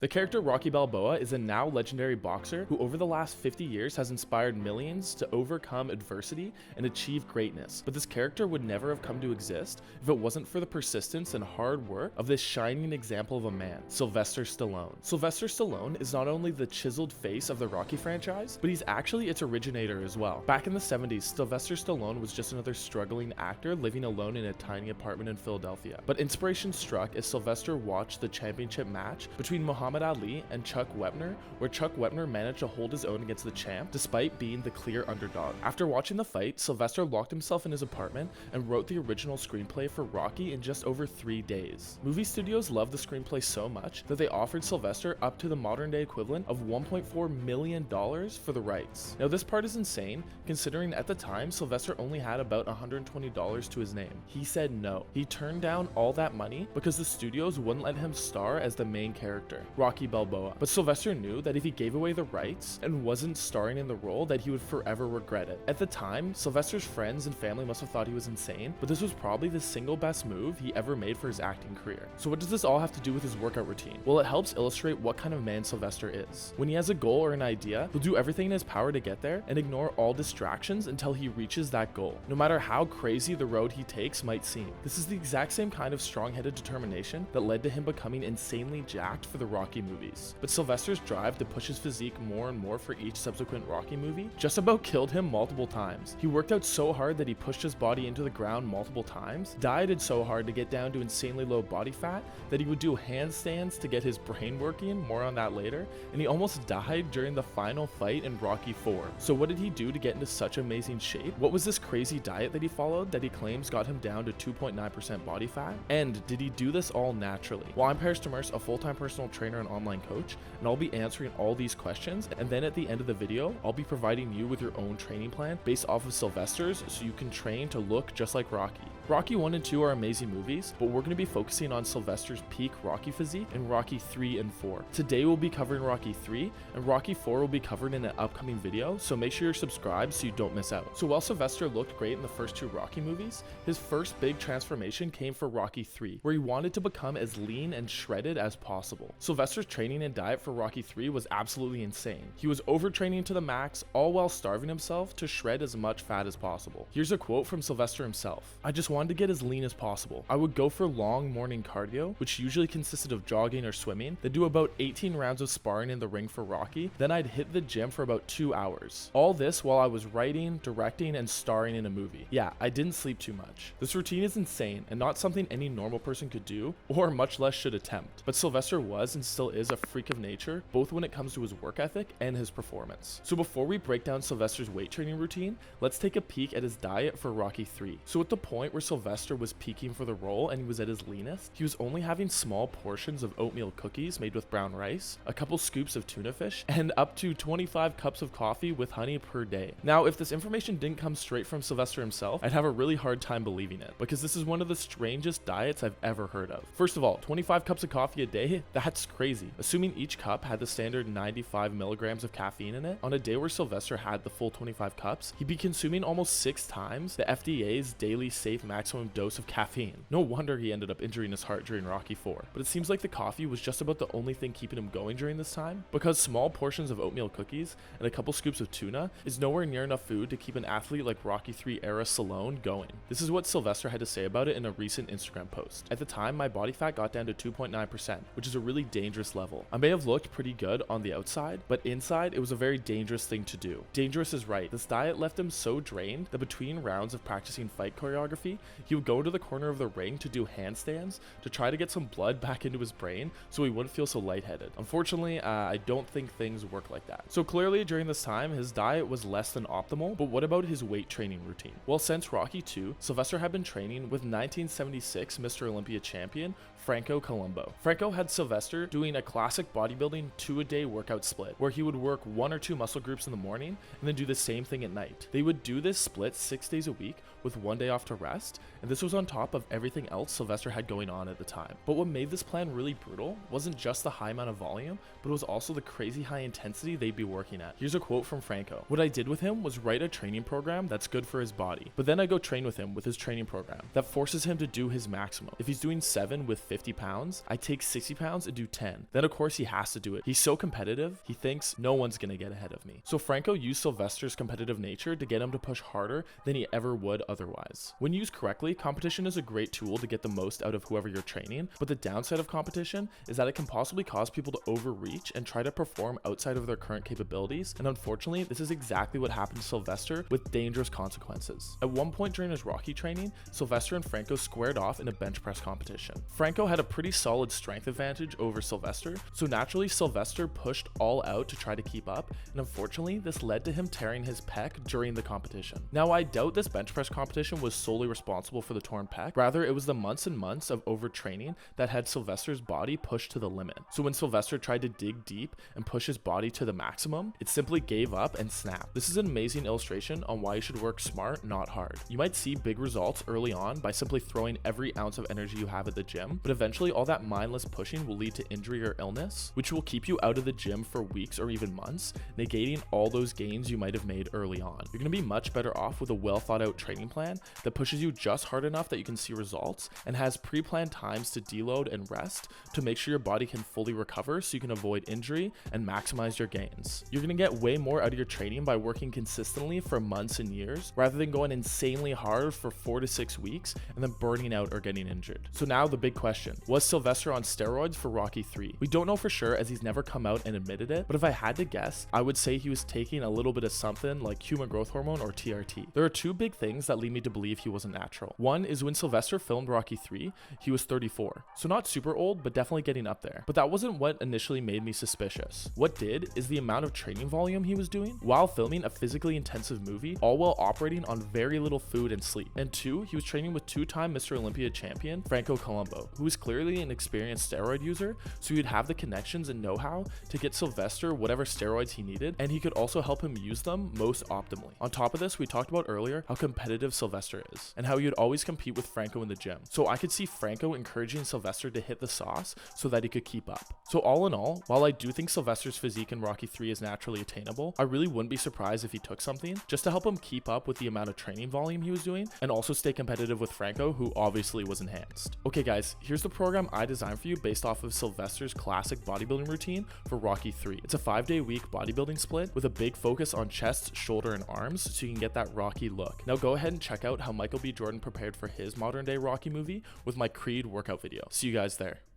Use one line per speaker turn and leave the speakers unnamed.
The character Rocky Balboa is a now legendary boxer who over the last 50 years has inspired millions to overcome adversity and achieve greatness. But this character would never have come to exist if it wasn't for the persistence and hard work of this shining example of a man, Sylvester Stallone. Sylvester Stallone is not only the chiseled face of the Rocky franchise, but he's actually its originator as well. Back in the 70s, Sylvester Stallone was just another struggling actor living alone in a tiny apartment in Philadelphia. But inspiration struck as Sylvester watched the championship match between Muhammad Ali and Chuck Wepner, where Chuck Wepner managed to hold his own against the champ despite being the clear underdog. After watching the fight, Sylvester locked himself in his apartment and wrote the original screenplay for Rocky in just over 3 days. Movie studios loved the screenplay so much that they offered Sylvester up to the modern day equivalent of $1.4 million for the rights. Now this part is insane, considering at the time Sylvester only had about $120 to his name. He said no. He turned down all that money because the studios wouldn't let him star as the main character, Rocky Balboa. But Sylvester knew that if he gave away the rights and wasn't starring in the role, that he would forever regret it. At the time, Sylvester's friends and family must have thought he was insane, but this was probably the single best move he ever made for his acting career. So what does this all have to do with his workout routine? Well, it helps illustrate what kind of man Sylvester is. When he has a goal or an idea, he'll do everything in his power to get there and ignore all distractions until he reaches that goal, no matter how crazy the road he takes might seem. This is the exact same kind of strong-headed determination that led to him becoming insanely jacked for the Rocky movies. But Sylvester's drive to push his physique more and more for each subsequent Rocky movie just about killed him multiple times. He worked out so hard that he pushed his body into the ground multiple times, dieted so hard to get down to insanely low body fat that he would do handstands to get his brain working, more on that later, and he almost died during the final fight in Rocky 4. So what did he do to get into such amazing shape? What was this crazy diet that he followed that he claims got him down to 2.9% body fat? And did he do this all naturally? Well, I'm Paris Demers, a full-time personal trainer and online coach, and I'll be answering all these questions, and then at the end of the video, I'll be providing you with your own training plan based off of Sylvester's so you can train to look just like Rocky. Rocky 1 and 2 are amazing movies, but we're going to be focusing on Sylvester's peak Rocky physique in Rocky 3 and 4. Today we'll be covering Rocky 3, and Rocky 4 will be covered in an upcoming video, so make sure you're subscribed so you don't miss out. So while Sylvester looked great in the first 2 Rocky movies, his first big transformation came for Rocky 3, where he wanted to become as lean and shredded as possible. Sylvester's training and diet for Rocky 3 was absolutely insane. He was overtraining to the max, all while starving himself to shred as much fat as possible. Here's a quote from Sylvester himself. "I just wanted to get as lean as possible. I would go for long morning cardio, which usually consisted of jogging or swimming, then do about 18 rounds of sparring in the ring for Rocky, then I'd hit the gym for about 2 hours. All this while I was writing, directing, and starring in a movie. Yeah, I didn't sleep too much." This routine is insane and not something any normal person could do, or much less should attempt. But Sylvester was and still is a freak of nature, both when it comes to his work ethic and his performance. So before we break down Sylvester's weight training routine, let's take a peek at his diet for Rocky 3. So at the point where Sylvester was peaking for the role and he was at his leanest, he was only having small portions of oatmeal cookies made with brown rice, a couple scoops of tuna fish, and up to 25 cups of coffee with honey per day. Now, if this information didn't come straight from Sylvester himself, I'd have a really hard time believing it, because this is one of the strangest diets I've ever heard of. First of all, 25 cups of coffee a day? That's crazy. Assuming each cup had the standard 95 milligrams of caffeine in it, on a day where Sylvester had the full 25 cups, he'd be consuming almost 6 times the FDA's daily safe maximum dose of caffeine. No wonder he ended up injuring his heart during Rocky 4. But it seems like the coffee was just about the only thing keeping him going during this time, because small portions of oatmeal cookies and a couple scoops of tuna is nowhere near enough food to keep an athlete like Rocky 3 era Stallone going. This is what Sylvester had to say about it in a recent Instagram post. "At the time, my body fat got down to 2.9%, which is a really dangerous level. I may have looked pretty good on the outside, but inside it was a very dangerous thing to do." Dangerous is right. This diet left him so drained that between rounds of practicing fight choreography, he would go to the corner of the ring to do handstands to try to get some blood back into his brain so he wouldn't feel so lightheaded. Unfortunately, I don't think things work like that. So clearly during this time, his diet was less than optimal, but what about his weight training routine? Well, since Rocky 2, Sylvester had been training with 1976 Mr. Olympia champion Franco Colombo. Franco had Sylvester doing a classic bodybuilding 2-a-day workout split, where he would work 1 or 2 muscle groups in the morning and then do the same thing at night. They would do this split 6 days a week with 1 day off to rest, and this was on top of everything else Sylvester had going on at the time. But what made this plan really brutal wasn't just the high amount of volume, but it was also the crazy high intensity they'd be working at. Here's a quote from Franco. "What I did with him was write a training program that's good for his body, but then I go train with him with his training program that forces him to do his maximum. If he's doing 7 with 50 50 pounds, I take 60 pounds and do 10. Then of course he has to do it. He's so competitive, he thinks no one's gonna get ahead of me. So Franco used Sylvester's competitive nature to get him to push harder than he ever would otherwise. When used correctly, competition is a great tool to get the most out of whoever you're training, but the downside of competition is that it can possibly cause people to overreach and try to perform outside of their current capabilities, and unfortunately, this is exactly what happened to Sylvester with dangerous consequences. At one point during his Rocky training, Sylvester and Franco squared off in a bench press competition. Franco had a pretty solid strength advantage over Sylvester, so naturally Sylvester pushed all out to try to keep up, and unfortunately this led to him tearing his pec during the competition. Now I doubt this bench press competition was solely responsible for the torn pec, rather it was the months and months of overtraining that had Sylvester's body pushed to the limit. So when Sylvester tried to dig deep and push his body to the maximum, it simply gave up and snapped. This is an amazing illustration on why you should work smart, not hard. You might see big results early on by simply throwing every ounce of energy you have at the gym, but eventually all that mindless pushing will lead to injury or illness, which will keep you out of the gym for weeks or even months, negating all those gains you might have made early on. You're going to be much better off with a well thought out training plan that pushes you just hard enough that you can see results and has pre-planned times to deload and rest to make sure your body can fully recover so you can avoid injury and maximize your gains. You're going to get way more out of your training by working consistently for months and years rather than going insanely hard for 4 to 6 weeks and then burning out or getting injured. So now the big question, was Sylvester on steroids for Rocky 3? We don't know for sure as he's never come out and admitted it, but if I had to guess, I would say he was taking a little bit of something like human growth hormone or TRT. There are two big things that lead me to believe he wasn't natural. One is when Sylvester filmed Rocky 3, he was 34. So not super old, but definitely getting up there. But that wasn't what initially made me suspicious. What did is the amount of training volume he was doing while filming a physically intensive movie, all while operating on very little food and sleep. And two, he was training with two-time Mr. Olympia champion Franco Colombo, who was clearly an experienced steroid user, so he'd have the connections and know-how to get Sylvester whatever steroids he needed, and he could also help him use them most optimally. On top of this, we talked about earlier how competitive Sylvester is, and how he would always compete with Franco in the gym. So I could see Franco encouraging Sylvester to hit the sauce so that he could keep up. So all in all, while I do think Sylvester's physique in Rocky 3 is naturally attainable, I really wouldn't be surprised if he took something just to help him keep up with the amount of training volume he was doing and also stay competitive with Franco, who obviously was enhanced. Okay guys, here's the program I designed for you based off of Sylvester's classic bodybuilding routine for Rocky 3. It's a 5-day week bodybuilding split with a big focus on chest, shoulder, and arms so you can get that Rocky look. Now go ahead and check out how Michael B. Jordan prepared for his modern day Rocky movie with my Creed workout video. See you guys there.